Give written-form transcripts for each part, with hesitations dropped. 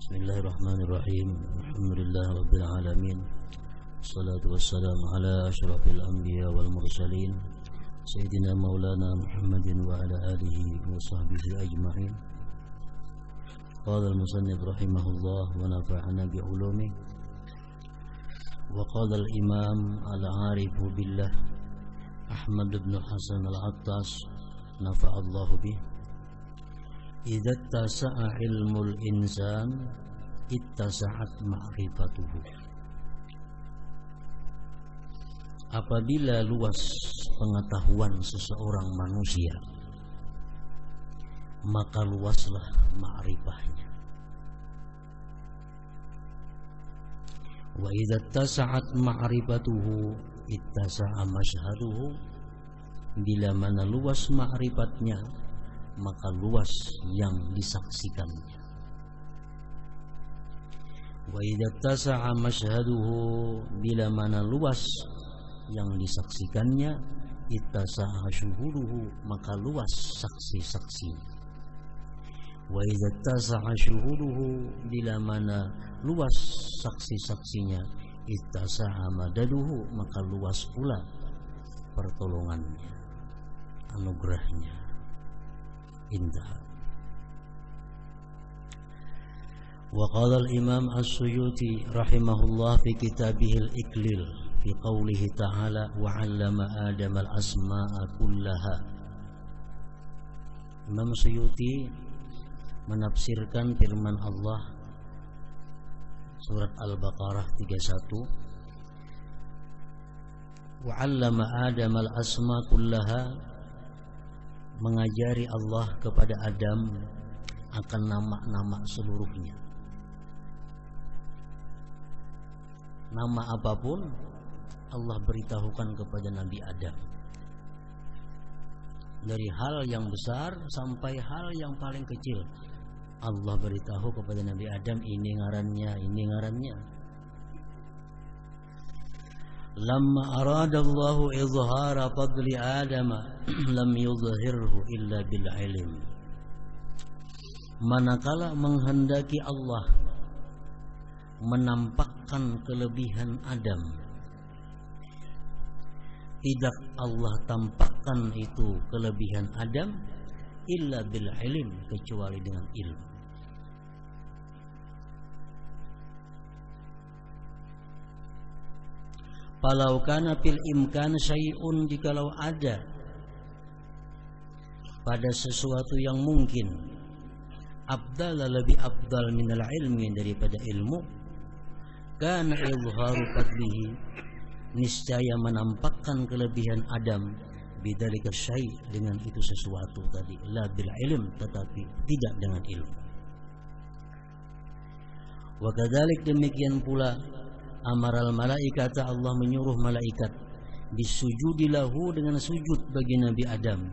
Bismillahirrahmanirrahim. Alhamdulillah rabbil alamin. Wassalatu wassalamu ala asyrafil anbiya wal mursalin Sayyidina Maulana Muhammadin wa ala alihi wa sahbihi ajma'in. Qala al-musannif rahimahullah wa nafa'ana bi'ulumih. Wa qala al-imam al-arifu billah Ahmad ibn Hasan al-Attas nafa'allahu bih. Idza tasa'a ilmul insan ittasa'at ma'rifatuhu. Apabila luas pengetahuan seseorang manusia, maka luaslah ma'rifahnya. Wa idza tasa'at ma'rifatuhu ittasa'a mashhaduhu. Bila mana luas ma'rifatnya, maka luas yang disaksikannya. Wa idza tasa'a mashhaduhu. Bila mana luas yang disaksikannya, ittasa'a syuhuduhu. Maka luas saksi-saksinya. Wa idza tasa'a syuhuduhu. Bila mana luas saksi-saksinya, ittasa'a madaduhu. Maka luas pula pertolongannya, anugerahnya. Indah. Wa qala al-imam as-Suyuti rahimahullah fi kitabih al-Iklil fi qawlihi ta'ala wa 'allama Adama al-asma'a kullaha. Imam Suyuti menafsirkan firman Allah surat Al-Baqarah 31, wa 'allama Adama al-asma'a kullaha, mengajari Allah kepada Adam akan nama-nama seluruhnya. Nama apapun Allah beritahukan kepada Nabi Adam, dari hal yang besar sampai hal yang paling kecil. Allah beritahu kepada Nabi Adam, ini ngarannya, ini ngarannya. Lamma aradallahu izhara fadli Adam lam yuzhirhu illa bil ilm. Manakala menghendaki Allah menampakkan kelebihan Adam, tidak Allah tampakkan itu kelebihan Adam illa bil ilm, kecuali dengan ilmu. Falau kana fil imkan syai'un, jikalau ada pada sesuatu yang mungkin abdal, lebih abdal minal ilmi, daripada ilmu, kana izharu fadlihi, niscaya menampakkan kelebihan Adam, bidzalika syai', dengan itu sesuatu tadi, la bil ilm, tetapi tidak dengan ilmu. Wa kadzalik, demikian pula amaral malaikata, Allah menyuruh malaikat bisujudilahu, dengan sujud bagi Nabi Adam,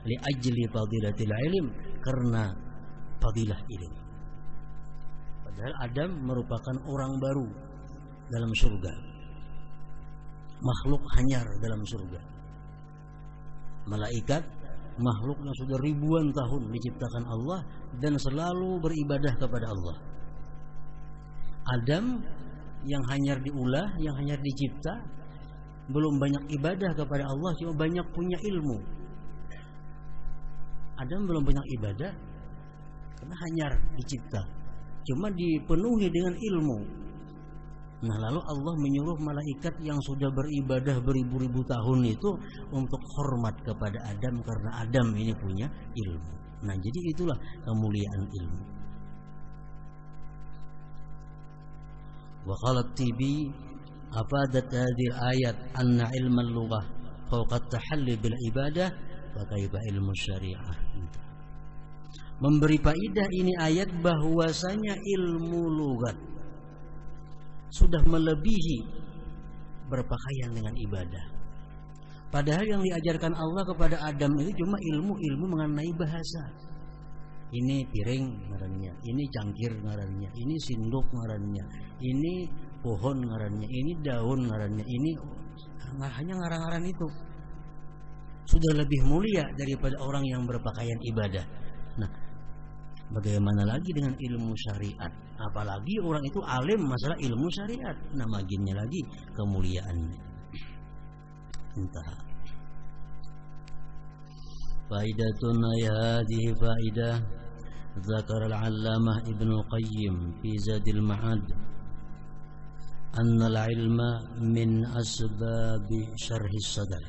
li ajli fadilatil ilm, karena fadilah ilmu. Padahal Adam merupakan orang baru dalam surga, makhluk hanyar dalam surga. Malaikat makhluk yang sudah ribuan tahun diciptakan Allah dan selalu beribadah kepada Allah. Adam yang hanyar diulah, yang hanyar dicipta, belum banyak ibadah kepada Allah, cuma banyak punya ilmu. Adam belum banyak ibadah karena hanyar dicipta, cuma dipenuhi dengan ilmu. Nah, lalu Allah menyuruh malaikat yang sudah beribadah beribu-ribu tahun itu untuk hormat kepada Adam, karena Adam ini punya ilmu. Nah, jadi itulah kemuliaan ilmu. Wa qala at-Tibi afadat hadhihi ayat anna ilma al-lughah fawqa at-tahalli bil ibadah wa kaifa ilmu syariah. Memberi faedah ini ayat bahwasanya ilmu lughat sudah melebihi berpakaian dengan ibadah. Padahal yang diajarkan Allah kepada Adam itu cuma ilmu-ilmu mengenai bahasa. Ini piring ngarannya, ini cangkir ngarannya, ini sindok ngarannya, ini pohon ngarannya, ini daun ngarannya, ini hanya ngarang-ngarang itu. Sudah lebih mulia daripada orang yang berpakaian ibadah. Nah, Bagaimana lagi dengan ilmu syariat? Apalagi orang itu alim masalah ilmu syariat. Nah, maginnya lagi kemuliaannya. Entah. Faidatun hadhihi faidah Zakar al-allamah Ibn al-Qayyim fi Zadil Ma'ad anna al-ilma min asbab syarhi sadar,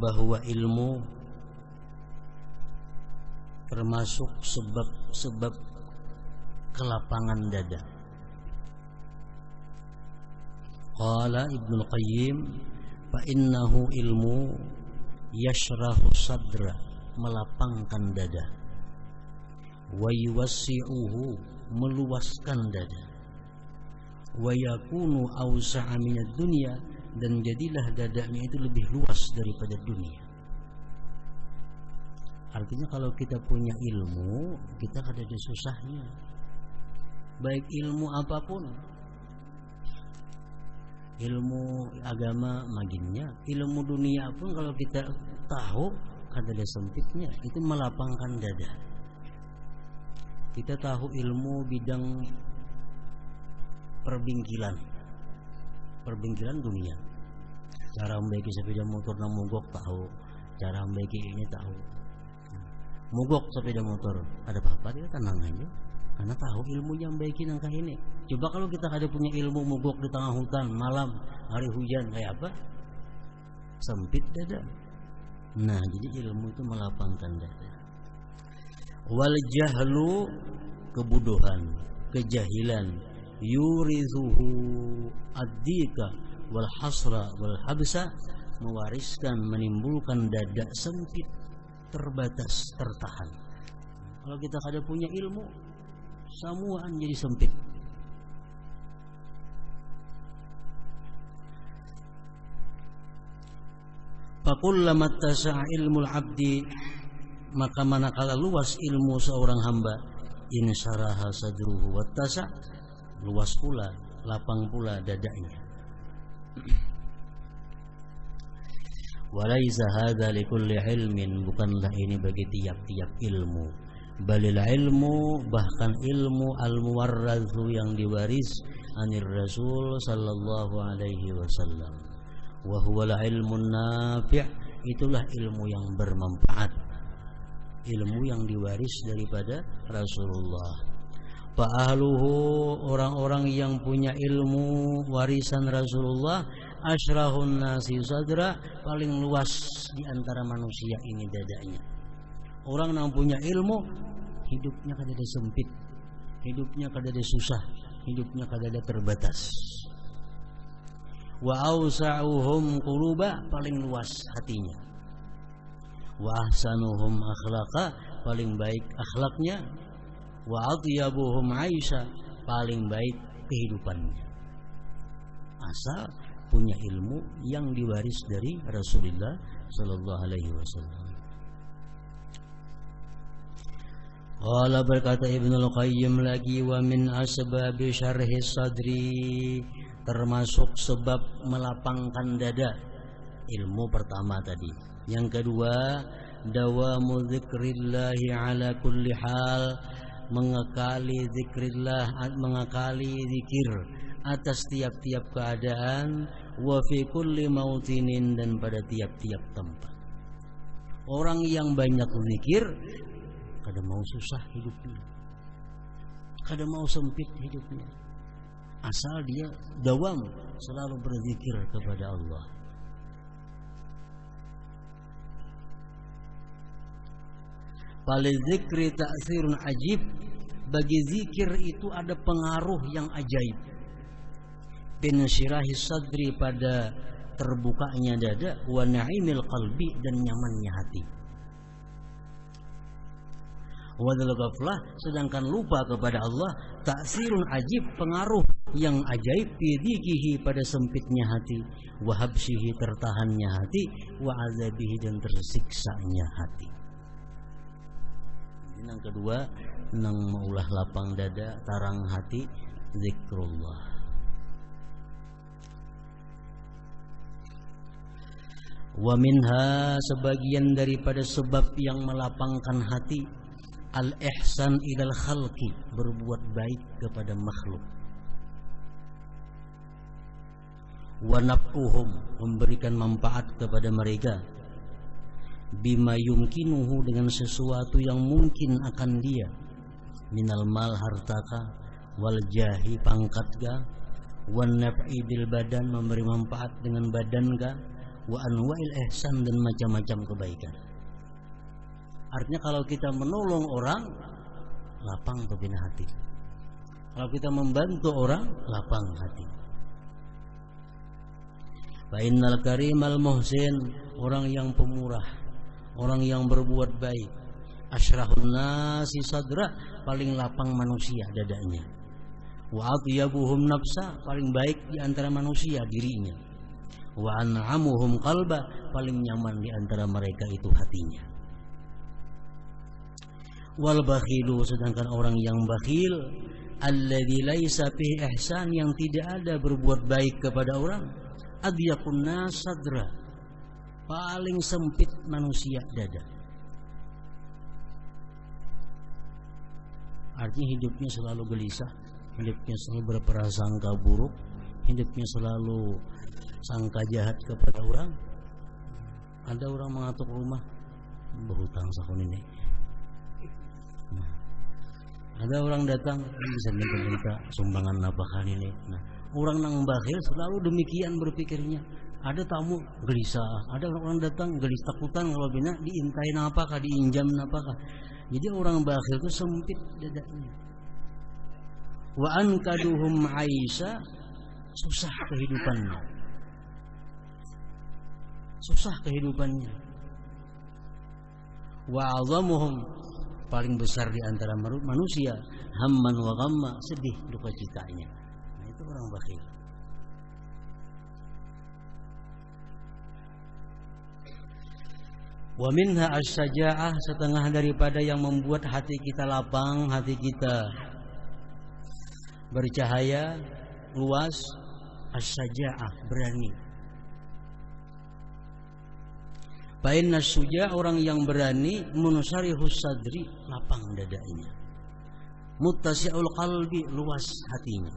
bahwa ilmu termasuk sebab-sebab kelapangan dada. Qala Ibnu Qayyim, fa innahu ilmu yashrahu sadra, melapangkan dada, wa yuwassi'uhu, meluaskan dada, wa yakunu awsa'a minad dunya, dan jadilah dadanya itu lebih luas daripada dunia. Artinya kalau kita punya ilmu, kita ada di susahnya. Baik ilmu apapun, ilmu agama maginnya, ilmu dunia pun kalau kita tahu ada sempitnya, itu melapangkan dada. Kita tahu ilmu bidang perbingkilan dunia, cara membaiki sepeda motor nang mogok tahu, cara membaiki ini tahu. Mogok sepeda motor ada apa-apa, dia tenang aja karena tahu ilmu yang baiki nangkah ini. Coba kalau kita ada punya ilmu mogok di tengah hutan malam hari hujan, kayak apa? Sempit dada. Nah, jadi ilmu itu melapangkan dada. Wal jahlu, kebodohan, kejahilan, yurithuhu ad-dika wal hasra wal habsa, mewariskan, menimbulkan dada sempit, terbatas, tertahan. Kalau kita kada punya ilmu, semuaan jadi sempit. Fakullama tasa'a ilmul abdi, maka manakala luas ilmu seorang hamba, insyaraha sadruhu wattasa', luas pula, lapang pula dadanya. Walaisa hadza likulli ilmin, bukanlah ini bagi tiap-tiap ilmu. Balil ilmu, bahkan ilmu al-muwarrathu, yang diwaris anir Rasul sallallahu alaihi wasallam. Wa huwal ilmun nafi', itulah ilmu yang bermanfaat, ilmu yang diwaris daripada Rasulullah. Fa ahluhu, orang-orang yang punya ilmu warisan Rasulullah, asyrahun nasi sadra, paling luas di antara manusia ini dadanya. Orang yang punya ilmu, hidupnya kada ada sempit, hidupnya kada ada susah, hidupnya kada ada terbatas. Wa awsa'uhum quluba, paling luas hatinya. Wa ahsanuhum akhlaqa, paling baik akhlaknya. Wa atyabuhum aisha, paling baik kehidupannya. Asal punya ilmu yang diwaris dari Rasulullah sallallahu alaihi wasallam. Qala, berkata Ibnul Qayyim lagi, wa min asbabi syarhi sadri, termasuk sebab melapangkan dada, ilmu pertama tadi. Yang kedua, dawamu dzikrillahi ala kulli hal, mengekali zikrillah, mengekali zikir atas tiap-tiap keadaan, wa fi kulli mautinin, dan pada tiap-tiap tempat. Orang yang banyak zikir, kada mau susah hidupnya, kada mau sempit hidupnya, asal dia dawam selalu berzikir kepada Allah. Falizikri ta'sirun ajib, bagi zikir itu ada pengaruh yang ajaib. Binsyirahi sadri, pada terbukanya dada, wa na'imil qalbi, dan nyamannya hati. Wadal ghaflah, sedangkan lupa kepada Allah, ta'sirun ajib, pengaruh yang ajaib, fidikihi, pada sempitnya hati, wa habsihi, tertahannya hati, wa azabihi, dan tersiksanya hati. Yang kedua, nang maulah lapang dada, tarang hati, zikrullah. Wa minha, sebagian daripada sebab yang melapangkan hati, al-ihsan ilal khalqi, berbuat baik kepada makhluk. Wa naf'uhum, memberikan manfaat kepada mereka. Bima yumkinuhu, dengan sesuatu yang mungkin akan dia. Minal mal, hartaka, wal jahi, pangkatka, wan naf'i bil badan, memberi manfaat dengan badanka, wa anwa'il ihsan, dan macam-macam kebaikan. Artinya kalau kita menolong orang, lapang kepina hati. Kalau kita membantu orang, lapang hati. Fa innal karimal muhsin, orang yang pemurah, orang yang berbuat baik, asyrahun nasi sadra, paling lapang manusia dadanya. Wa atyabuhum nafsa, paling baik di antara manusia dirinya. Wa an'amuhum qalba, paling nyaman di antara mereka itu hatinya. Wal bakhilu, sedangkan orang yang bakhil, alladzi laisa fihi ihsan, yang tidak ada berbuat baik kepada orang, adyaqun nas sadra, paling sempit manusia dada. Artinya hidupnya selalu gelisah, hidupnya selalu berprasangka buruk, hidupnya selalu sangka jahat kepada orang. Ada orang mengatur rumah, berhutang sakun ini. Ada orang datang, bisa minta sumbangan nafkah ini. Nah, orang yang bakhil selalu demikian berpikirnya. Ada tamu gelisah, ada orang datang gelis takutan kalau bina diintain apakah, diinjam apakah. Jadi orang bakhil itu sempit dadanya. Wa ankaduhum aisha, susah kehidupannya. Susah kehidupannya. Wa azamuhum, paling besar di antara manusia, hamman wa ghamma, sedih duka citanya. Nah, itu orang bakhil. Wa minha as-saja'ah, setengah daripada yang membuat hati kita lapang, hati kita bercahaya, luas, as-saja'ah, berani. Fa'inna as-suja', orang yang berani, munsyarihus sadri, lapang dadanya. Muttasi'ul qalbi, luas hatinya.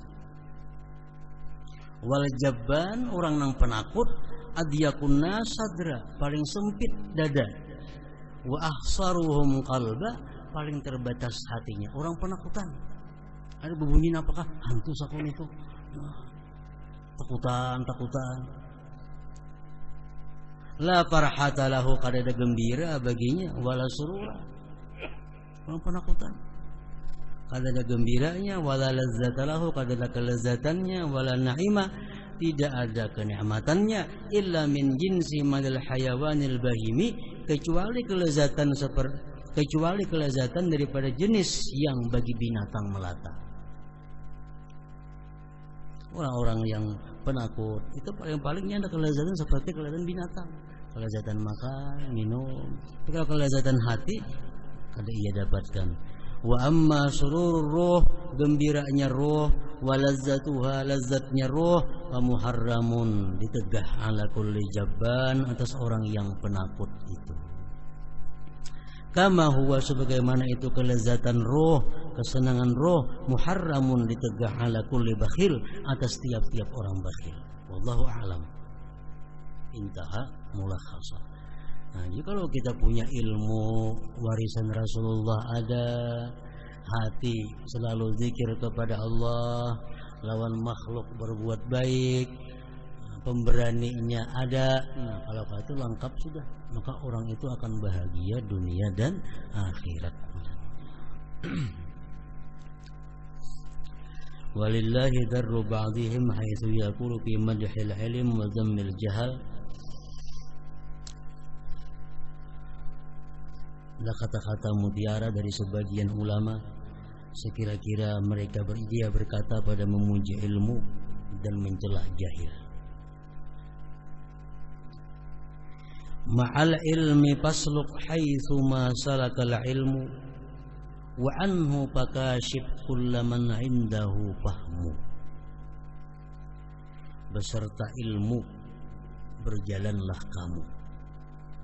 Wal jabban, orang yang penakut, adyaqun nas sadra, paling sempit dada. Wa ahsaruhum qalba, paling terbatas hatinya. Orang penakutan. Ada berbunyi apakah hantu sakun itu? Takutan. La farhata lahu, kadada gembira baginya, wala surura. Orang penakutan. Kadada gembiranya, wala lazzata lahu, kadada kelezatannya, wala na'ima, tidak ada kenikmatannya, illa min jinsi madal hayawanil bahimi, kecuali kelezatan daripada jenis yang bagi binatang melata. Orang-orang yang penakut itu paling-palingnya ada kelezatan seperti kelezatan binatang, kelezatan makan, minum. Tapi kalau kelezatan hati ada ia dapatkan. Wa amma sururur ruh, gembiranya ruh, walazzatuha, lazzatnya ruh, wa muharramun, ditegah ala kulli jabban, atas orang yang penakut itu. Kama huwa, sebagaimana itu kelezatan ruh, kesenangan ruh, muharramun, ditegah ala kulli bakhil, atas tiap-tiap orang bakhil. Wallahu a'lam. Intaha mulakhasah. Nah, jadi kalau kita punya ilmu warisan Rasulullah, ada hati selalu zikir kepada Allah, lawan makhluk berbuat baik, pemberaninya ada. Nah, kalau itu lengkap sudah, maka orang itu akan bahagia dunia dan akhirat. Walillahi darru ba'dihim haitsu yaqulu fi madhil ilm wa dhammil jahal. Ada kata-kata mutiara dari sebagian ulama, sekira-kira mereka dia berkata pada memuji ilmu dan mencela jahil. Ma'al ilmi fasluk haitsu ma salakal ilmu wa anhu fakashif kullaman indahu fahmu. Beserta ilmu berjalanlah kamu,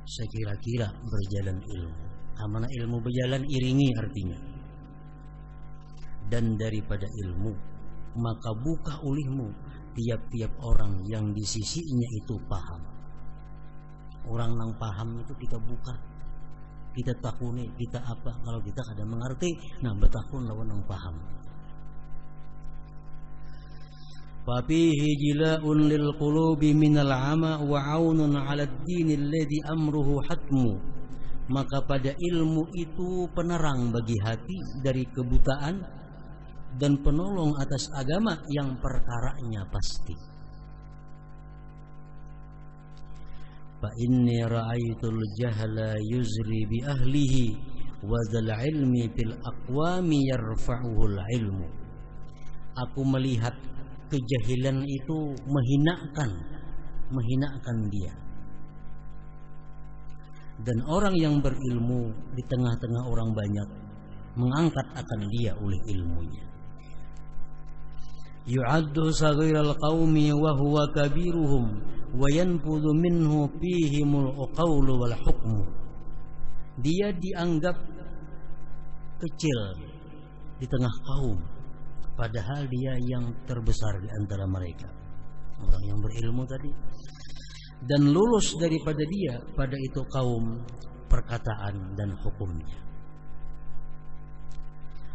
sekira-kira berjalan ilmu. Amanah ilmu berjalan, iringi artinya. Dan daripada ilmu, maka buka olehmu tiap-tiap orang yang di sisinya itu paham. Orang yang paham itu kita buka, kita takuni, kita apa. Kalau kita kada mengerti, nah betakun lawan yang paham. Fafihi jila'un lil qulubi minal 'ama wa 'aunun 'ala ad-din alladhi amruhu hatmu. Maka pada ilmu itu penerang bagi hati dari kebutaan dan penolong atas agama yang perkaranya pasti. Fa inni ra'aitul jahla yuzri bi ahlihi wa dzal ilmi fil aqwami yarfa'uhul ilmu. Aku melihat kejahilan itu menghinakan dia. Dan orang yang berilmu di tengah-tengah orang banyak mengangkat akan dia oleh ilmunya. Yu'addu saghiral qaumi wa huwa kabiruhum wa yanfudhu minhu fihimul qawlu wal hukmu. Dia dianggap kecil di tengah kaum, padahal dia yang terbesar di antara mereka. Orang yang berilmu tadi, dan lulus daripada dia pada itu kaum perkataan dan hukumnya.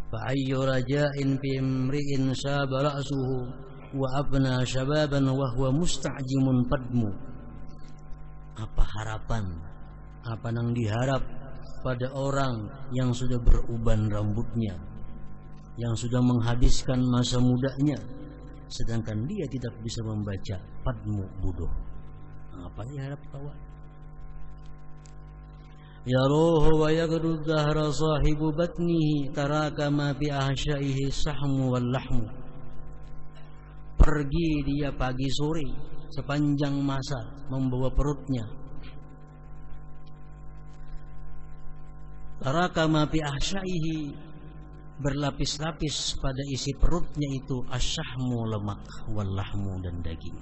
Fa ayyu raja'in fi imri'in shaba ra'suhu wa abna shababan wa huwa musta'jimun fadmu. Apa harapan, apa yang diharap pada orang yang sudah beruban rambutnya, yang sudah menghabiskan masa mudanya, sedangkan dia tidak bisa membaca fadmu buduh. Apa diharap kawan? Ya ruhu wa yaghdud dahra sahibu batnihi taraka ma fi ahsyaihi sahmu wal lahmu. Pergi dia pagi sore sepanjang masa membawa perutnya. Taraka ma fi ahsyaihi, berlapis-lapis pada isi perutnya itu asyahmu, lemak, wal lahmu, dan daging.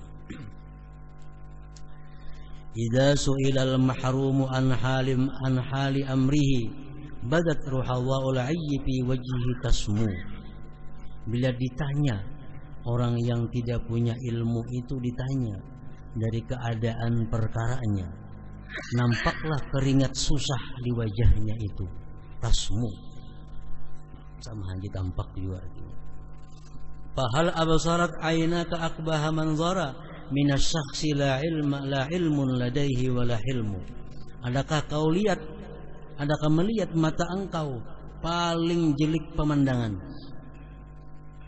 Idza su'ilal mahrumu an hali amrihi badat ruhawa'ul 'ayyi fi wajhihi tasmu. Bila ditanya, orang yang tidak punya ilmu itu ditanya dari keadaan perkaranya, nampaklah keringat susah di wajahnya itu, tasmu, sama haji tampak juga. Fahal absarat aynaka akbaha manzara minas syakhsi la ilmun ladaihi wala hilmu. Adakah kau lihat, adakah melihat mata engkau paling jelek pemandangan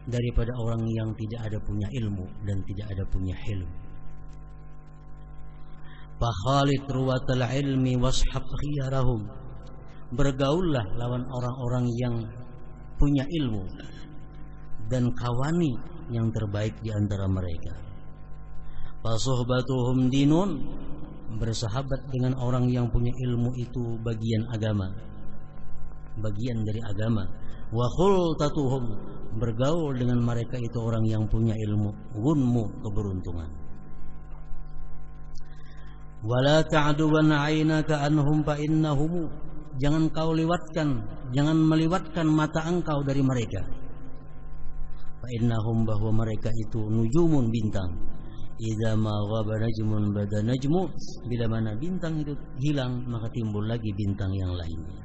daripada orang yang tidak ada punya ilmu dan tidak ada punya hilm. Fakhalit ruwatal ilmi washab khiyarahum. Bergaullah lawan orang-orang yang punya ilmu dan kawani yang terbaik di antara mereka. Fasuhbatuhum dinun, bersahabat dengan orang yang punya ilmu itu bagian agama, bagian dari agama. Wa khultatuhum, bergaul dengan mereka itu orang yang punya ilmu, gunmu, keberuntungan. Wala ta'duwan 'ainaka anhum fa innahum, jangan kau lewatkan, jangan meliwatkan mata engkau dari mereka. Fa innahum, bahwa mereka itu nujumun, bintang. Idza ma ghaba najmun bada najmu, bila mana bintang itu hilang maka timbul lagi bintang yang lainnya.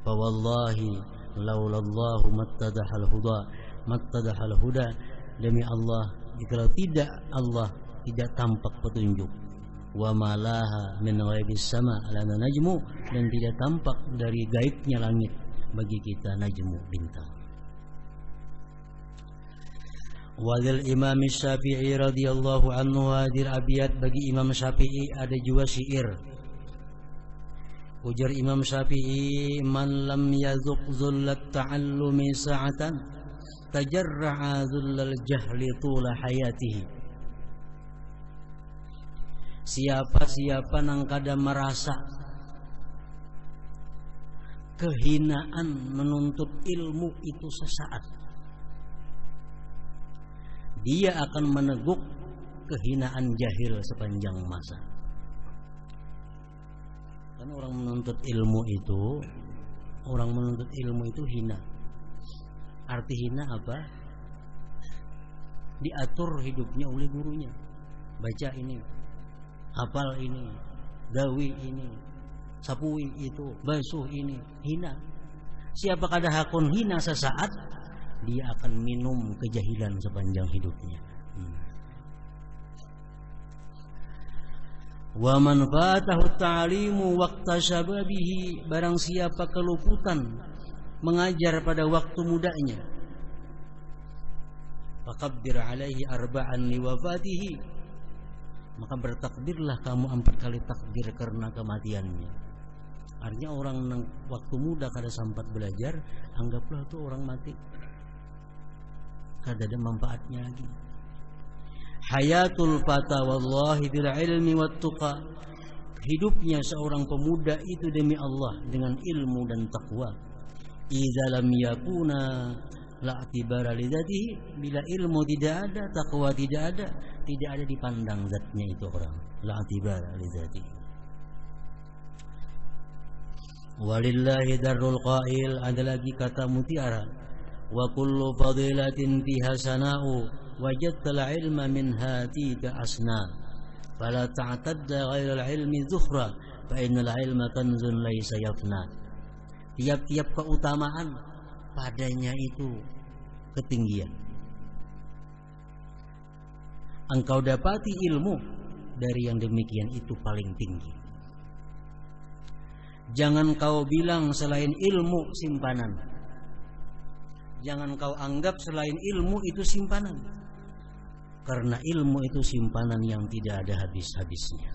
Fa wallahi laulallahu mattadahal huda, demi Allah, jika tidak Allah tidak tampak petunjuk. Wa malaha min ghaibis sama lana najmu, dan tidak tampak dari gaibnya langit bagi kita najmu, bintang. Wadil Imam Syafi'i radhiyallahu anhu, hadir abiyat bagi Imam Syafi'i ada juga syair. Ujar Imam Syafi'i, man lam yazuq zullat ta'allumi sa'atan tajarra'a zullal jahli tula hayatihi. Siapa-siapa nang kada merasa kehinaan menuntut ilmu itu sesaat, dia akan meneguk kehinaan jahil sepanjang masa. Karena orang menuntut ilmu itu hina. Arti hina apa? Diatur hidupnya oleh gurunya. Baca ini, hafal ini, dawi ini, sapui itu, basuh ini, hina. Siapa kada hakun hina sesaat, dia akan minum kejahilan sepanjang hidupnya. Wa man fatahu ta'limu waqta syababihi, barang siapa keluputan mengajar pada waktu mudanya, fakabbir alaihi arba'an liwafatihi, maka bertakbirlah kamu 4 kali takbir karena kematiannya. Artinya orang waktu muda kada sempat belajar, anggaplah itu orang mati, kada ada manfaatnya lagi. Hayatul fata wallahi bil ilmi wat tuqa, hidupnya seorang pemuda itu demi Allah dengan ilmu dan takwa. Idza lam yakuna la atibara lidzatihi, bila ilmu tidak ada, takwa tidak ada dipandang zatnya itu orang. La atibara lidzatihi. Walillahi darul qail, ada lagi kata mutiara, wa kullu fadilatin fiha sana'u wajadtal ilma min hatika asna fala ta'tadda ghairal ilmi zuhra fa innal ilma kanzun laysa yafna. Tiap-tiap keutamaan padanya itu ketinggian. Engkau dapati ilmu dari yang demikian itu paling tinggi. Jangan kau bilang selain ilmu simpanan. Jangan kau anggap selain ilmu itu simpanan. Karena ilmu itu simpanan yang tidak ada habis-habisnya.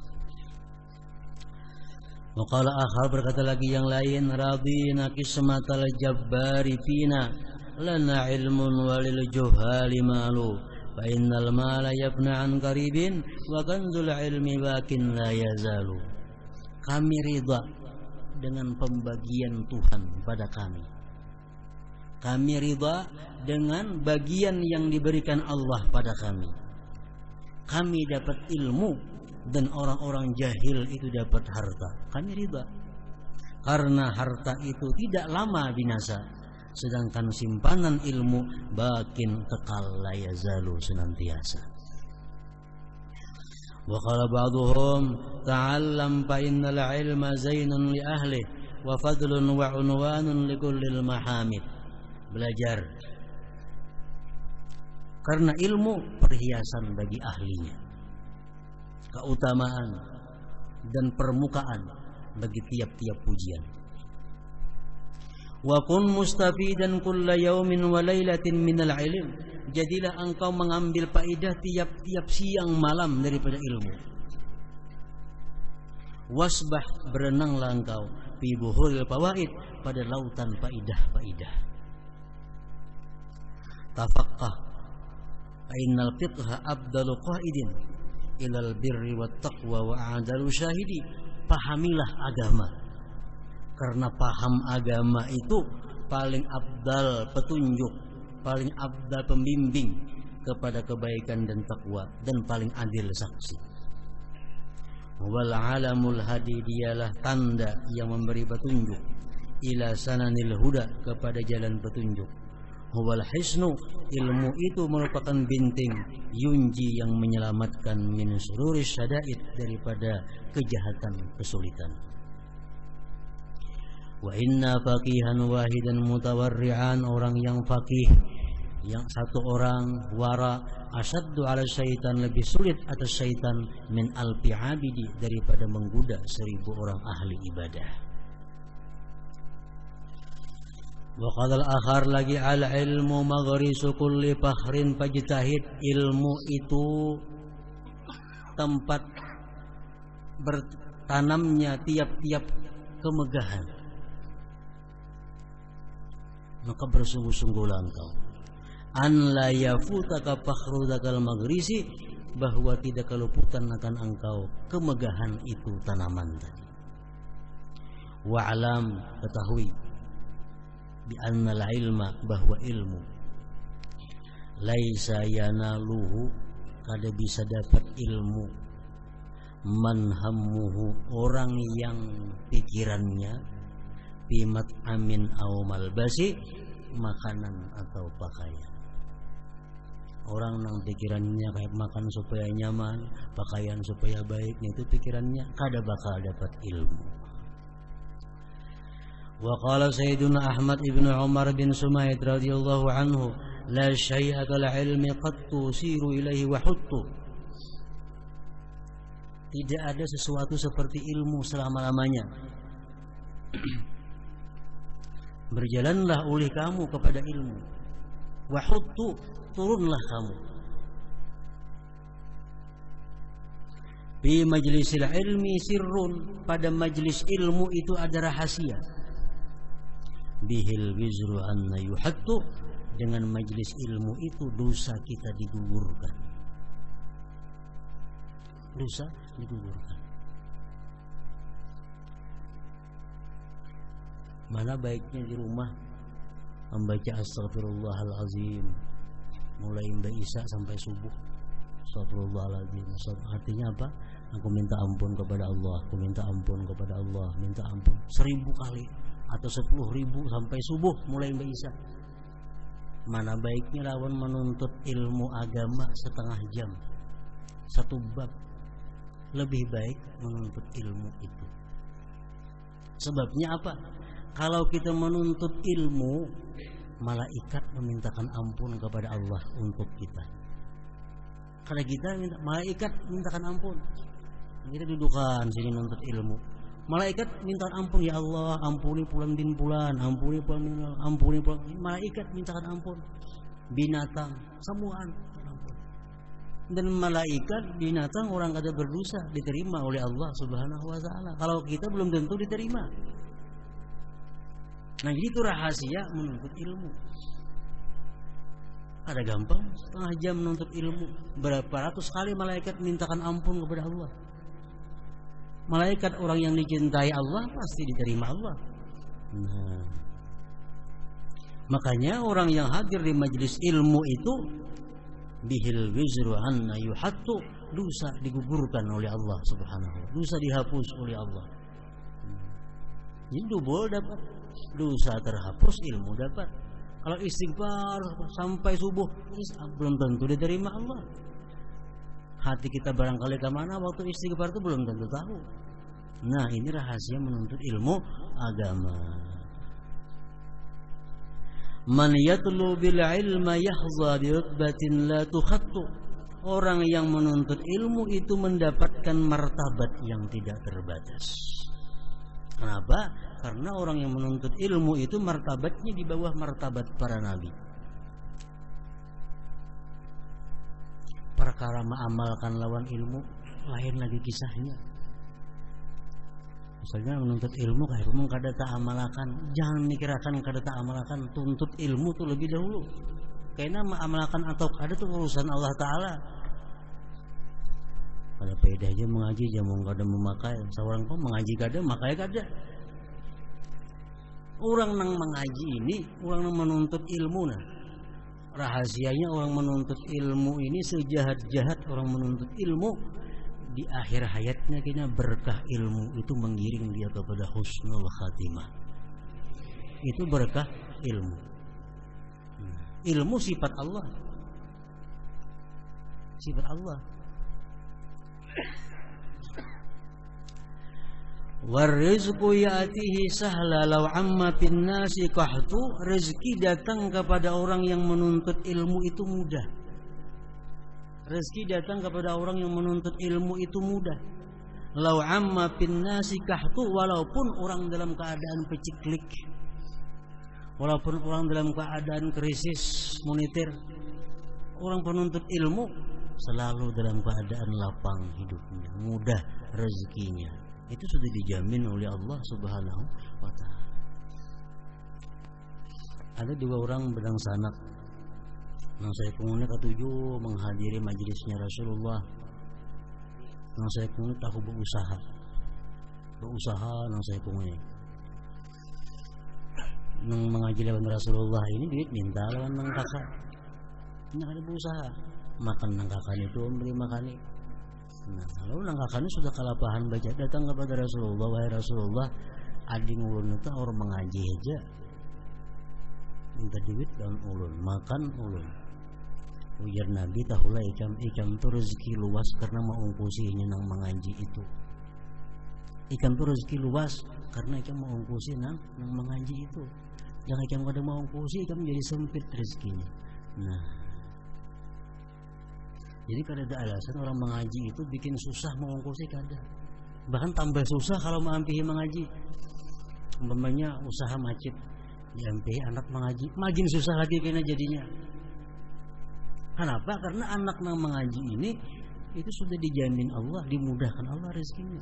Waqala akhar, berkata lagi yang lain, radina kismatal jabbari fina lana ilmun walil juhali malu fa innal mala yabna an qaribin wa kanzul ilmi bakin la yazalu. Kami ridha dengan pembagian Tuhan pada kami. Kami ridha dengan bagian yang diberikan Allah pada kami. Kami dapat ilmu dan orang-orang jahil itu dapat harta. Kami ridha karena harta itu tidak lama binasa, sedangkan simpanan ilmu bakin kekal la yazalu, senantiasa. Wa qala ba'dhum ta'allam fa innal ilma zainun li ahli wa fadlun wa unwanun li kullil mahamid. Belajar karena ilmu perhiasan bagi ahlinya, keutamaan dan permukaan bagi tiap-tiap pujian. Wa kun mustafidan kulla yaumin wa lailatin minal ilm, jadilah engkau mengambil faedah tiap-tiap siang malam daripada ilmu. Wasbah, berenanglah engkau fi buhuril fawaid, pada lautan faedah-faedah. Tafaqqah fa innal fiqha afdalu qaidin ilal birri wat taqwa wa a'dalu syahidi. Pahamilah agama, karena paham agama itu paling afdal petunjuk, paling afdal pembimbing kepada kebaikan dan takwa, dan paling adil saksi. Wal alamul hadi, dialah tanda yang memberi petunjuk, ila sananil huda, kepada jalan petunjuk. Wal hisnu, ilmu itu merupakan binting, yunji, yang menyelamatkan, min sururi syada'id, daripada kejahatan kesulitan. Wa inna faqihan wahidan mutawarri'an, orang yang faqih, yang satu orang wara, asyaddu ala syaitan, lebih sulit atas syaitan, min alfi abidi, daripada menggoda 1000 orang ahli ibadah. Wa qadal akhar lagi, al ilmu maghrisu kulli fakhrin fajtahid. Ilmu itu tempat bertanamnya tiap-tiap kemegahan, maka bersungguh-sungguhlah engkau an la yafutaka fakhru dzakal maghrisi, bahwa tidak keluputan akan engkau kemegahan itu tanaman tadi. Wa alam, ketahui, bi annal ilma, bahwa ilmu laisa yanaluhu, kada bisa dapat ilmu, man hammuhu, orang yang pikirannya bimat amin au malbasi, makanan atau pakaian. Orang yang pikirannya kayak makan supaya nyaman, pakaian supaya baik, itu pikirannya kada bakal dapat ilmu. Wa qala Sayyiduna Ahmad ibn Umar bin Sumaid radhiyallahu anhu, la syai'a kal ilmi qattu siru ilaihi wa huttu. Tidak ada sesuatu seperti ilmu selama-lamanya. Berjalanlah oleh kamu kepada ilmu. Wa huttu, turunlah kamu. Bi majlisil ilmi sirrun, pada majlis ilmu itu ada rahasia. Bihil wizru anna yuhattu, dengan majlis ilmu itu dosa kita digugurkan. Dosa digugurkan. Mana baiknya di rumah membaca astagfirullahalazim mulai Mbak Isa sampai subuh. Astagfirullahalazim. Artinya apa? Aku minta ampun kepada Allah, aku minta ampun kepada Allah, minta ampun 1000 kali atau 10.000 sampai subuh mulai Mbak Isa. Mana baiknya lawan menuntut ilmu agama setengah jam, 1 bab. Lebih baik menuntut ilmu itu. Sebabnya apa? Kalau kita menuntut ilmu, malaikat memintakan ampun kepada Allah untuk kita. Kalau kita minta, malaikat mintakan ampun. Kita dudukan sini menuntut ilmu. Malaikat mintakan ampun, ya Allah, ampuni pulan bin pulan, ampuni pulan bin pulan, ampuni pulan. Malaikat mintakan ampun. Binatang, semuaan ampun. Dan malaikat, binatang, orang kada berdosa diterima oleh Allah Subhanahu wa taala. Kalau kita belum tentu diterima. Nah, jadi itu rahasia menuntut ilmu. Ada gampang, setengah jam menuntut ilmu. Berapa ratus kali malaikat mintakan ampun kepada Allah. Malaikat orang yang dicintai Allah pasti diterima Allah. Nah, makanya orang yang hadir di majelis ilmu itu bihil wizru anna yuhattu, dosa digugurkan oleh Allah Subhanahu wa taala. Dosa dihapus oleh Allah. Jadi double dapat. Dosa terhapus, ilmu dapat. Kalau istighfar sampai subuh, belum tentu diterima Allah. Hati kita barangkali kemana waktu istighfar itu belum tentu tahu. Nah, ini rahasia menuntut ilmu agama. Man yatlu bil ilma yahza bi rutbatin la tukhattu. Orang yang menuntut ilmu itu mendapatkan martabat yang tidak terbatas. Kenapa? Karena orang yang menuntut ilmu itu martabatnya di bawah martabat para nabi. Perkara mengamalkan lawan ilmu lain lagi kisahnya. Misalnya menuntut ilmu kayak rumah kada tak amalakan, jangan mikirkan kada tak amalakan, tuntut ilmu tuh lebih dahulu. Karena mengamalkan atau kada tuh urusan Allah Taala. Kada pede aja mengaji, jangan kada memakai. Seorang pun mengaji kada, makai kada. Orang yang mengaji ini, orang yang menuntut ilmu nah. Rahasianya orang menuntut ilmu ini sejahat-jahat orang menuntut ilmu, di akhir hayatnya kena berkah ilmu itu menggiring dia kepada husnul khatimah. Itu berkah ilmu. Ilmu sifat Allah. Sifat Allah. Warizqu ya'tihi sahla law amma bin nasi qahtu. Rezeki datang kepada orang yang menuntut ilmu itu mudah. Rezeki datang kepada orang yang menuntut ilmu itu mudah. Law amma bin nasi qahtu, walaupun orang dalam keadaan peciklik, walaupun orang dalam keadaan krisis moneter, orang penuntut ilmu selalu dalam keadaan lapang hidupnya, mudah rezekinya. Itu sudah dijamin oleh Allah Subhanahu wa taala. Ada 2 orang bedang sanak. Nang saya kunguni ketujuh menghadiri majelisnya Rasulullah. Nang saya kunguni aku berusaha. Nang saya kunguni. Nang mengaji lawan Rasulullah ini duit minta lawan nang kakak. Ini ada berusaha. Makan nang kakak itu beri makani. Nah, kalau nangkakannya sudah kalapahan baca, datang kepada Rasulullah, wahai Rasulullah, ading ulun itu orang mengaji aja, minta duit dan ulun, makan ulun. Ujar Nabi, tahulah ikam tu rezeki luas karena mau ungkusinya nang mengaji itu. Ikam tu rezeki luas karena ikam mau ungkusi nang mengaji itu. Jangan ikam kada mau ungkusi, ikam jadi sempit rezekinya. Nah, jadi kada ada alasan orang mengaji itu bikin susah mau ungkusi, kada. Bahkan tambah susah kalau mengampihi mengaji. Umpamanya usaha masjid diampihi anak mengaji, makin susah lagi kena jadinya. Kenapa? Karena anak yang mengaji ini itu sudah dijamin Allah, dimudahkan Allah rezekinya.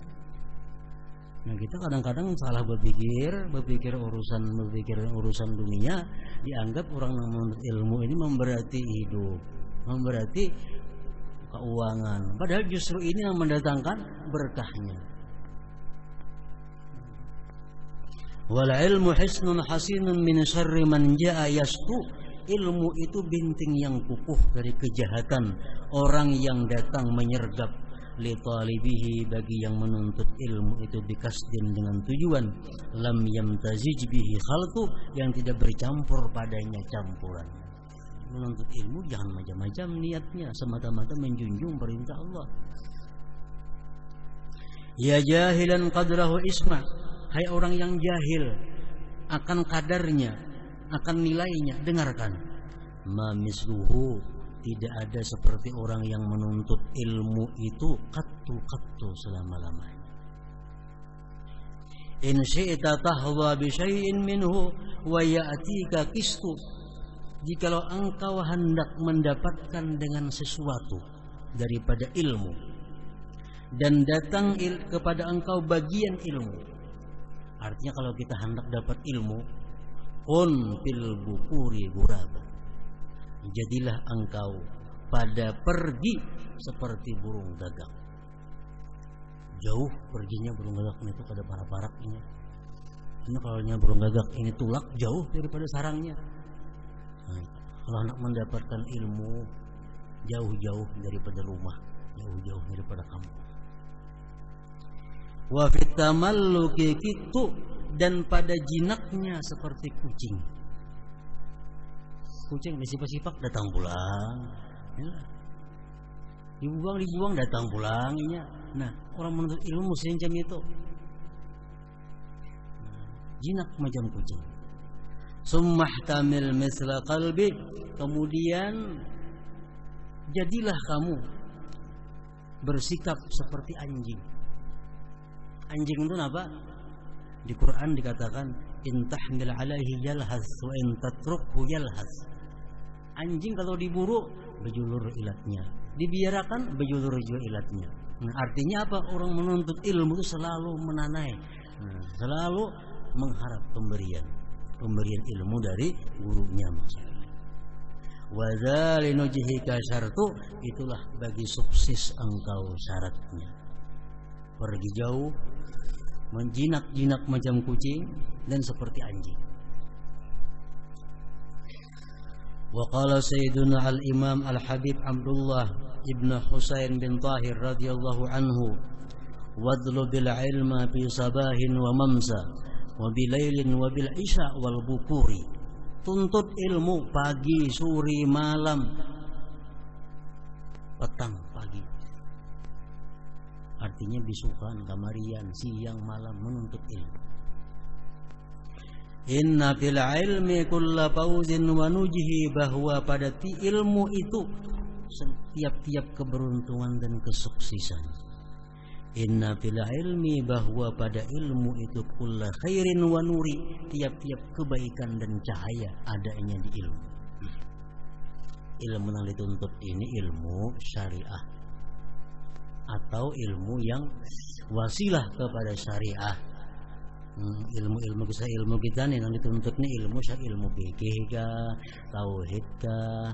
Nah, kita kadang-kadang salah berpikir urusan dunia, dianggap orang yang menuntut ilmu ini memberati hidup, memberati keuangan. Padahal justru ini yang mendatangkan berkahnya. Wal ilmu hisnun hasinun min syarri man jaa yastu. Ilmu itu binting yang kukuh dari kejahatan orang yang datang menyergap li talibihi, bagi yang menuntut ilmu itu bikasdin dengan tujuan lam yamtazij bihi khaltu, yang tidak bercampur padanya campuran. Menuntut ilmu jangan macam-macam niatnya, semata-mata menjunjung perintah Allah. Ya jahilan qadrahu isma, hai orang yang jahil akan kadarnya, akan nilainya, dengarkan. Ma misluhu, tidak ada seperti orang yang menuntut ilmu itu qattu selama-lamanya. In syi'ta tahwa bi syai'in minhu wa ya'tika qistu, jikalau engkau hendak mendapatkan dengan sesuatu daripada ilmu dan datang kepada engkau bagian ilmu. Artinya kalau kita hendak dapat ilmu, kun fil bukuri guraba, jadilah engkau pada pergi seperti burung gagak. Jauh perginya burung gagak itu pada parak-parak ini. Ini kalau burung gagak ini tulak jauh daripada sarangnya. Nah, kalau anak mendapatkan ilmu, jauh-jauh daripada rumah, jauh-jauh daripada kampung. Wa fitamalluki kitu, dan pada jinaknya seperti kucing. Kucing disipak-sipak datang pulang, ya. Dibuang datang pulang, ya. Nah, orang menuntut ilmu semacam itu. Nah, jinak macam kucing. Summahtamil misla qalbi, kemudian jadilah kamu bersikap seperti anjing. Anjing itu apa? Di Quran dikatakan intahmil alaihi yalhas wa in tatrukhu yalhas. Anjing kalau diburu bejulur ilatnya, dibiarkan bejulur juga ilatnya. Nah, artinya apa? Orang menuntut ilmu itu selalu menanai, selalu mengharap pemberian ilmu dari gurunya maksudnya. Wa dzalinujhika syartu, itulah bagi sukses engkau syaratnya. Pergi jauh, menjinak-jinak macam kucing dan seperti anjing. Wa qala sayyiduna al-imam al-habib Abdullah ibn Husain bin Tahir radhiyallahu anhu, wadlubil ilma fi sabahin wa mamsa wa bilailin wa bil isya wal bukuri. Tuntut ilmu pagi, sore, malam, petang, pagi. Artinya bisukan, kamarian, siang, malam menuntut ilmu. Inna fil ilmi kulla fawzin wa nujhi, bahwa pada ilmu itu setiap-tiap keberuntungan dan kesuksesan. Inna fil ilmi, bahwa pada ilmu itu kulla khairin wa nuri, tiap-tiap kebaikan dan cahaya adanya di ilmu. Ilmu yang dituntut ini ilmu syariah atau ilmu yang wasilah kepada syariah. Ilmu kita nih yang dituntut nih ilmu fikih kah, tauhid kah,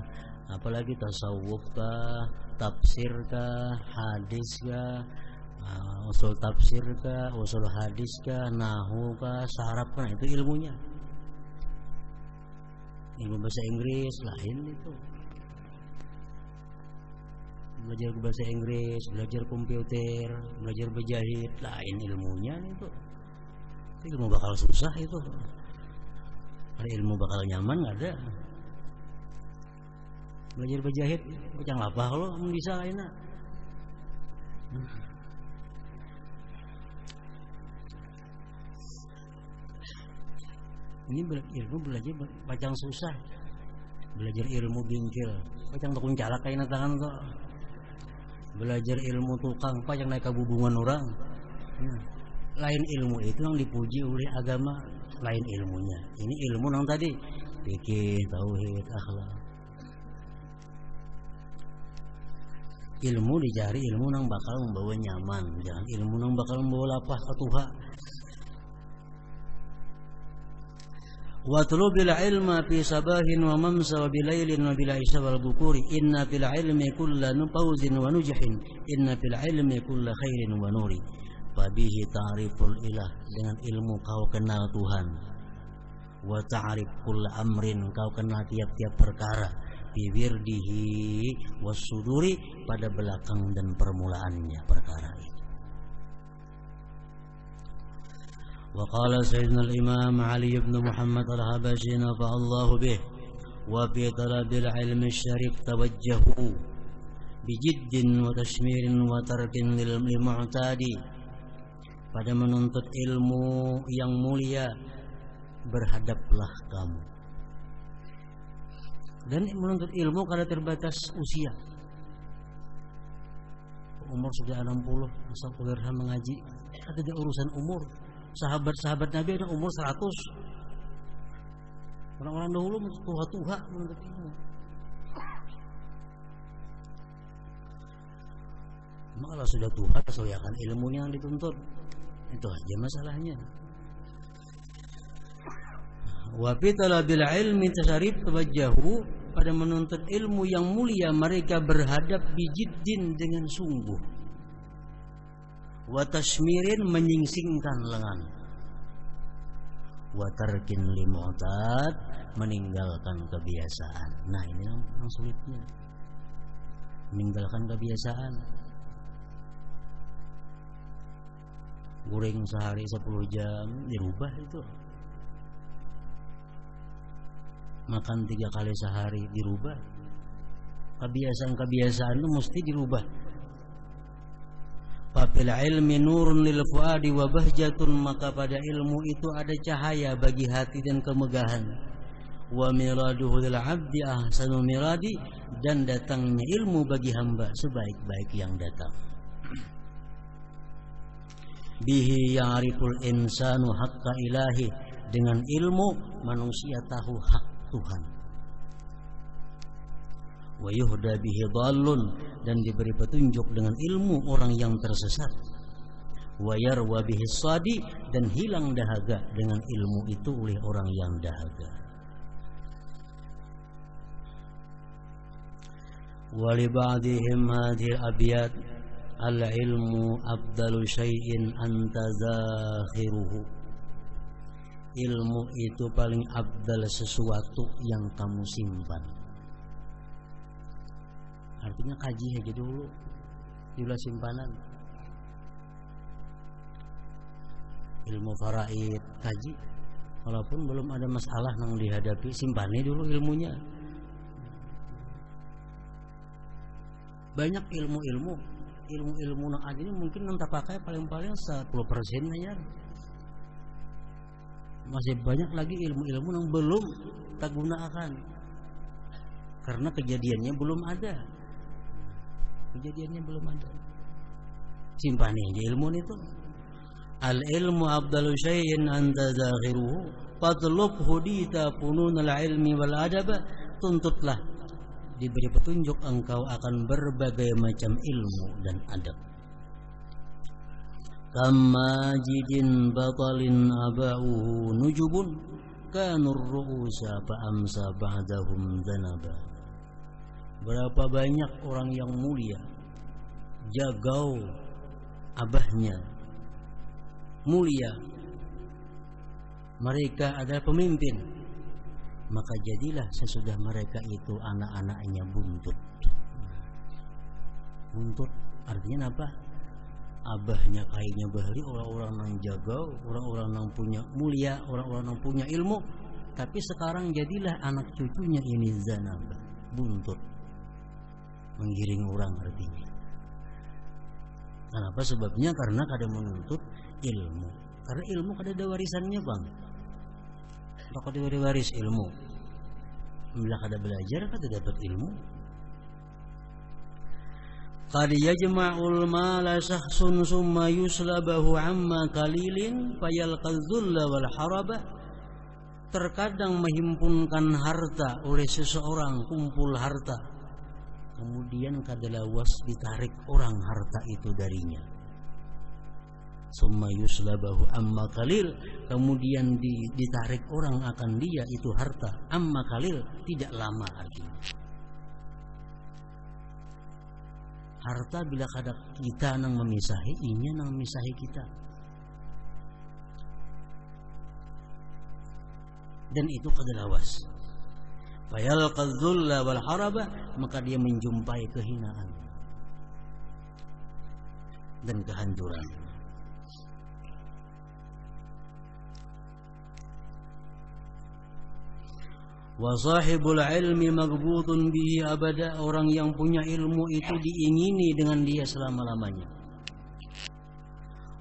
apalagi tasawuf kah, tafsir kah, hadis kah, usul tafsir kah, usul hadis kah, nahwu kah, saraf kah, itu ilmunya. Ilmu bahasa Inggris lain itu. belajar bahasa Inggris, belajar komputer, belajar berjahit, lain ilmunya itu. Ilmu bakal susah itu. Ada ilmu bakal nyaman nggak ada. Belajar berjahit, bacang apa kalau bisa enak. Ini ilmu belajar bacang susah. Belajar ilmu bingkil, bacang tukung calak kain tangan tuh. Belajar ilmu tukang, bacang naik kabubungan orang. Lain ilmu itu yang dipuji oleh agama, lain ilmunya. Ini ilmu yang tadi fikih, tauhid, akhlak. Ilmu dicari ilmu yang bakal membawa nyaman, jangan ilmu yang bakal membawa lapah ke Tuhan. Wa tulubil ilma fi sabahin wa mamsa wa bilailin wa bila isya wal bukuri inna fil ilmi kulla nufawzin wa nujhin inna fil ilmi kulla khairin wa nuri. Fabihi ta'riful ilah, dengan ilmu kau kenal Tuhan. Wa ta'rif kulla amrin, kau kenal tiap-tiap perkara. Biwirdihi wasuduri, pada belakang dan permulaannya perkara itu. Wa qala sayyidina al-imam Ali ibn Muhammad al-Habashi nafa'allahu bih wa fi talabil ilmi syarif tawajjahu bijiddin wa tashmirin wa tarkin lil mu'tadi. Pada menuntut ilmu yang mulia berhadaplah kamu. Dan menuntut ilmu karena terbatas usia. Umur sudah 60, asal kuliah mengaji, ada di urusan umur. Sahabat-sahabat Nabi ada umur 100. Orang-orang dahulu tua-tua menuntut ilmu. Maka kalau sudah tua, sesuaikan ilmunya yang dituntut. Itu aja masalahnya. Wa fi talabil ilmi tasarif tawajjahu, pada menuntut ilmu yang mulia mereka berhadap bijiddin dengan sungguh. Wa tashmirin, menyingsingkan lengan. Wa tarkin limu'tad, meninggalkan kebiasaan. Nah, ini yang sulitnya. Meninggalkan kebiasaan. Goreng sehari 10 jam dirubah itu. Makan 3 kali sehari dirubah. Kebiasaan-kebiasaan itu mesti dirubah. Fafil ilmi nurun lil fuadi wa bahjatun, maka pada ilmu itu ada cahaya bagi hati dan kemegahan. Wa miraduhu lil abdi ahsanu miradi, dan datangnya ilmu bagi hamba sebaik-baik yang datang. Bihi ya'riful insanu haqqa ilahi, dengan ilmu manusia tahu hak Tuhan. Wa yuhda bihi dhallun, dan diberi petunjuk dengan ilmu orang yang tersesat. Wa yarwa bihi sadi, dan hilang dahaga dengan ilmu itu oleh orang yang dahaga. Wa li ba'dihim hadhihi abyat al-ilmu afdalu syai'in anta zakhiruhu. Ilmu itu paling afdal sesuatu yang kamu simpan. Artinya kaji aja dulu, jumlah simpanan. Ilmu faraid kaji, walaupun belum ada masalah yang dihadapi, simpani dulu ilmunya. Banyak ilmu nang ada ini mungkin nanti pakai paling-paling 10% aja. Masih banyak lagi ilmu-ilmu yang belum tak gunakan karena kejadiannya belum ada. Simpan aja ilmu itu. Al ilmu afdalu syai'in anta zakhiruhu fatlub hudita fununal ilmi wal adab. Tuntutlah, diberi petunjuk, engkau akan berbagai macam ilmu dan adab. Kama jidin batalin aba'uhu nujubun kanur ru'usa fa'amsa ba'dahum zanaba. Berapa banyak orang yang mulia, jagau abahnya, mulia, mereka adalah pemimpin, maka jadilah sesudah mereka itu anak-anaknya buntut. buntut. Artinya apa? Abahnya kayaknya bahari, orang-orang nang jaga, orang-orang nang punya mulia, orang-orang nang punya ilmu, tapi sekarang jadilah anak cucunya ini zanaba, buntut, menggiring orang artinya. Kenapa? Sebabnya karena kada menuntut ilmu. Karena ilmu kada ada warisannya, Bang. Tak kada waris ilmu. Bila kada belajar kada dapat ilmu. Qad yajma'ul mala shakhsun summa yuslabahu amma qalilin fayalqal dhulla wal haraba. Terkadang menghimpunkan harta oleh seseorang, kumpul harta, kemudian kadalawas ditarik orang harta itu darinya. Summa yuslabahu amma qalil, kemudian ditarik orang akan dia itu harta. Amma qalil, tidak lama artinya. Harta bila kada kita nang memisahi, inya nang memisahi kita. Dan itu kadalawas. Fayalqal dhulla wal haraba, maka dia menjumpai kehinaan dan kehancuran. Wa sahibul ilmi maghbutun bihi abada, orang yang punya ilmu itu diingini dengan dia selama-lamanya.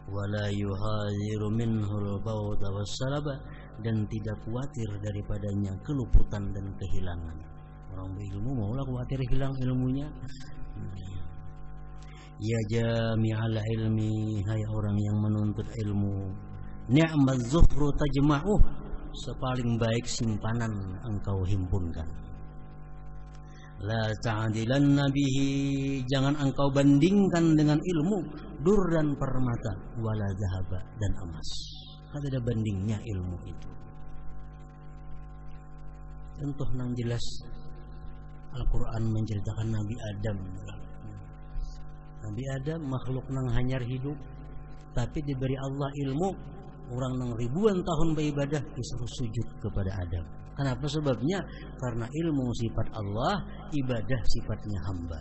Wala yuhaziru minhul bawda wassalaba, dan tidak khawatir daripadanya keluputan dan kehilangan. Orang berilmu maulah khawatir hilang ilmunya. Ya jami'al ilmi, hai orang yang menuntut ilmu, ni'maz zuhru tajma'uh, sepaling baik simpanan engkau himpunkan. La ta'adilanna bihi, jangan engkau bandingkan dengan ilmu dur dan permata, wala zahaba dan emas. Kada ada bandingnya ilmu itu. Contoh nang jelas Al-Quran menceritakan Nabi Adam. Nabi Adam makhluk nang hanyar hidup, tapi diberi Allah ilmu. Orang nang ribuan tahun beribadah disuruh sujud kepada Adam. Kenapa? Sebabnya karena ilmu sifat Allah, ibadah sifatnya hamba.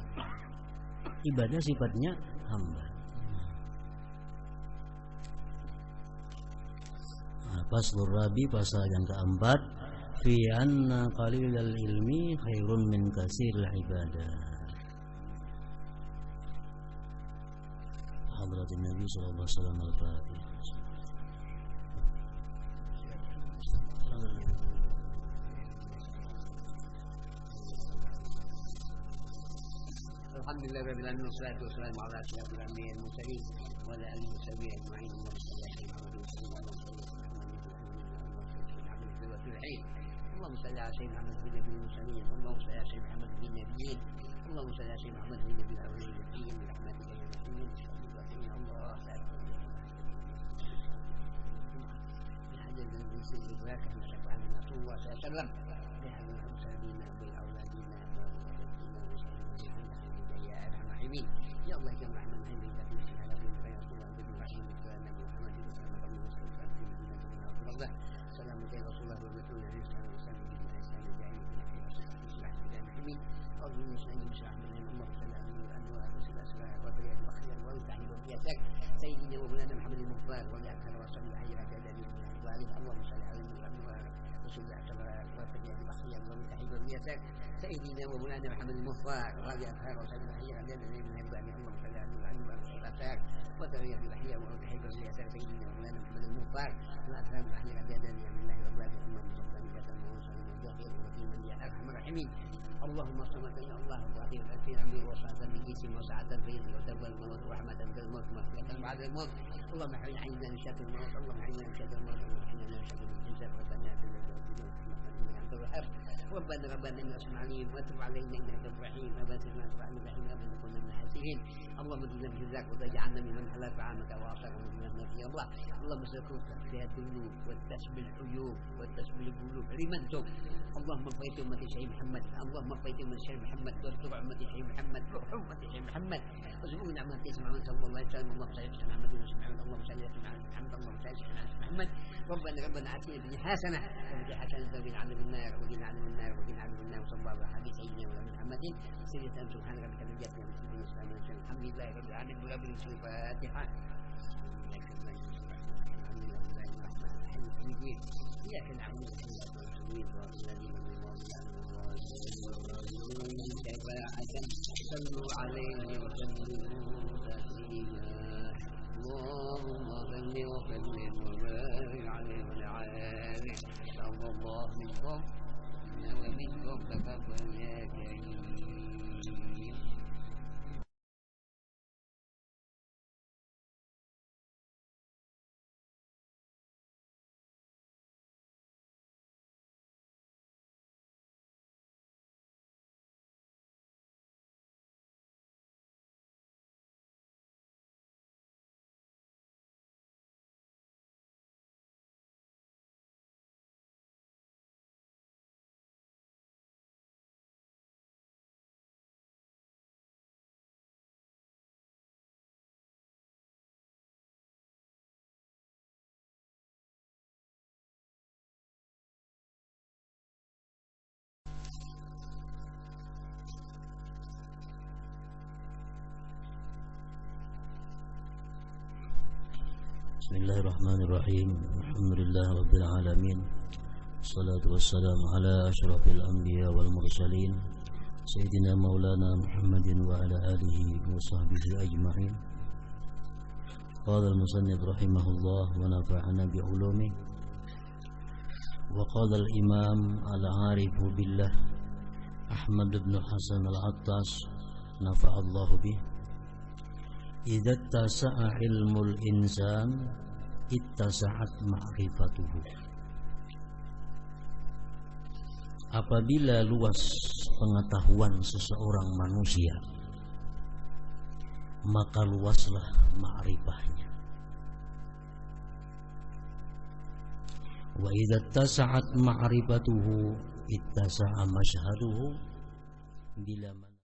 Ibadah sifatnya hamba. Faslur Rabi, pasal yang keempat, fi anna qalilal ilmi khairun min katsiril ibadah. Hadratin Nabi sallallahu alaihi wasallam al-Fatihah. Alhamdulillah rabbil alamin, wassalatu wassalamu ala asyrafil anbiya'i wal mursalin wa ala alihi washabihi ajma'in. اللهم صل على سيدنا محمد في النبي المرسلين، اللهم صل على سيدنا محمد في النبيين، اللهم صل على سيدنا محمد في النبي الاولين والآخرين برحمتك يا رحيم. الله بحجر من سيد ذاك نشهد ان رسول الله صلى الله عليه وسلم بهذا المسلمين وباولادنا وبالدين وسائر يا ارحم الراحمين. يا الله كما رحمنا عليك في سيدنا رسول الله بالرحيم والنبي محمد صلى الله عليه وسلم في مدينه المنوره. سلام عليك رسول الله والرسول عليه الصلاه والسلام بالاسلام الداعي الى خير وصحبه الرحيم. أعوذ بالله من الشيطان الرجيم. اللهم صل على الأنوار والأسرار وطريقة الأخيار والتحية وبيتك سيدنا ومولانا محمد المختار ولأكثر وصل حيرة الذي وعليه. اللهم صل على الأنوار والأسرار وطريقة الأخيار والتحية وبيتك سيدنا ومولانا محمد المختار ولأكثر وصل حيرة الذي اللهم صل على الأنوار والأسرار وطريقة الأخيار والتحية وبيتك سيدنا ومولانا محمد المختار ولأكثر حيرة الذي من الله وأولاده. اللهم صل على الأنوار يا أرحم الراحمين. اللهم صل يا الله وأعطي الأثير أمير وصعد من جسم وسعة البين وتوبة الموت ورحمة الموت مغفرة بعد الموت. اللهم احينا عنا من شر الموت، اللهم احينا من شر الموت، اللهم احينا من شر الإنسان وتنافي ربنا إنك اسمع عليم وتب علينا إنك الرحيم وبارك تب علينا الرحيم ربنا كنا من الحاسبين. اللهم اجعلنا من جزاك وتجعلنا ممن حلف عامك وعصاك ومن في الله. اللهم سلكوك في الذنوب والتسب العيوب والتسب القلوب لمن تب. اللهم اغفر أمتي شيخ محمد، اللهم اغفر أمتي شيخ محمد واستر أمتي شيخ محمد وحرمتي شيخ محمد وزبون أمتي اسمع من صلى الله عليه وسلم. اللهم صل على محمد وسلم، اللهم صل على محمد، اللهم صل على محمد. ربنا آتنا بالحسنة وفي حسنة وقنا عذاب النار وقنا عذاب النار وقنا عذاب النار وصلى الله على سيدنا محمد Muhammadin siratan subhanaka bika najatna min kulli muslimin alhamdulillahi rabbil alamin wa bil Fatihah. إياك نعبد وإياك نستعين الذين صلوا عليه وسلموا تسليما اللهم صل وسلم وبارك عليه وعلى آله صلى الله منكم ومنكم تقبل يا كريم. Bismillahirrahmanirrahim. Alhamdulillah rabbil alamin. Wassalatu wassalamu ala asyrafil anbiya wal mursalin Sayyidina Maulana Muhammadin wa ala alihi wa sahbihi ajma'in. Qala al-musannif rahimahullah wa nafa'ana bi'ulumih. Wa qala al-imam al-arifu billah Ahmad ibn Hasan al-Attas nafa'allahu bih. Idza tasa'a ilmul insan ittasa'at ma'rifatuhu. Apabila luas pengetahuan seseorang manusia, maka luaslah ma'rifahnya. Wa idza tasa'at ma'rifatuhu ittasa'a mashhaduhu bila